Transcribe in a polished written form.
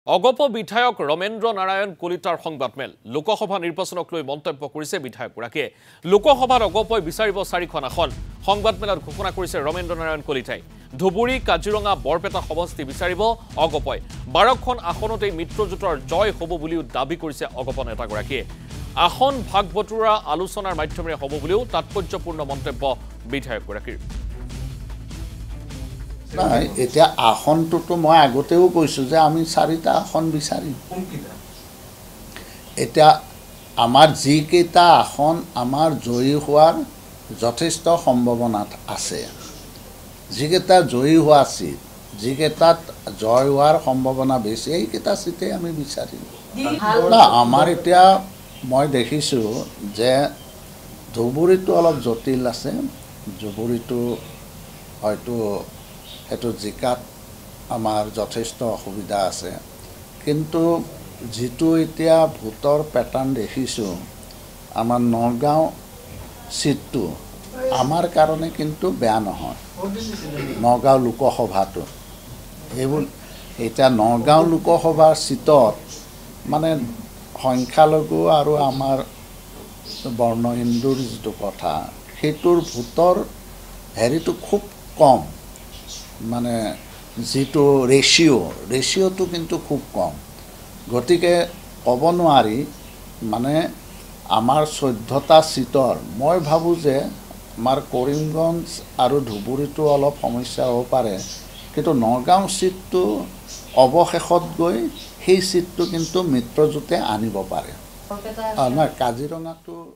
অগপ বিধায়ক ৰমেন্দ্ৰ নাৰায়ণ কলিতাৰ সংবাদমেল লোকসভা নিৰ্বাচনক লৈ মন্তব্য কৰিছে বিধায়কগৰাকীয়ে লোকসভাত অগপই বিচাৰিব 4খন আসন সংবাদমেলত ঘোষণা কৰিছে ৰমেন্দ্ৰ নাৰায়ণ কলিতাই ধুবুৰী কাজিৰঙা বৰপেটা সমষ্টি বিচাৰিব অগপই 12খন আসনতে মিত্ৰজোঁটৰ জয় হ'ব বুলিও দাবী কৰিছে অগপ নেতাগৰাকীয়ে আসন ভাগ বতৰা আলোচনাৰ মাধ্যমেৰে হ'ব বুলিও তাৎপৰ্যপূৰ্ণ মন্তব্য বিধায়কগৰাকীৰ নাই এতিয়া আসনটোতো মই আগতেও কৈছোঁ যে আমি 4টা আসন বিচাৰিম এতিয়া আমাৰ যিকেইটা আসন আমাৰ জয়ী হোৱাৰ যথেষ্ট সম্ভাৱনা আছে যিকেইটা জয়ী হোৱা চিট যিকেইটাত জয় হোৱাৰ সম্ভাৱনা বেছি এইকেইটা চিটে আমি বিচাৰিম না আমাৰ এতিয়া মই দেখিছোঁ যে ধুবুৰীটো অলপ জটিল আছে ধুবুৰীটো হয়তো এটো জিকাত আমাৰ যথেষ্ট অসুবিধা আছে কিন্তু যেটো এতিয়া ভোটৰ প্যাটাৰ্ন দেখিছোঁ আমাৰ নগাঁও সিটটো আমাৰ কাৰণে কিন্তু বেয়া নহয় নগাঁও লোকসভাটো এইবোৰ এটা নগাঁও লোকসভাৰ সিটত মানে সংখ্যালঘু আৰু আমাৰ বৰ্ণ হিন্দুৰ যেটো কথা হেতুৰ ভোটৰ হেৰিটো খুব কম মানে যেটো ৰেশিওটো কিন্তু খুব কম গতিকে ক'ব নোৱাৰি মানে আমাৰ 14টা সিটৰ মই ভাবো যে আমাৰ কৰিমগঞ্জ আৰু ধুবুৰীটো অলপ সমস্যা হ'ব পাৰে কিন্তু নগাঁও সিটটো অৱশেষত গৈ সেই সিটটো কিন্তু মিত্ৰজোঁটে আনিব পাৰে না কাজিৰঙাটো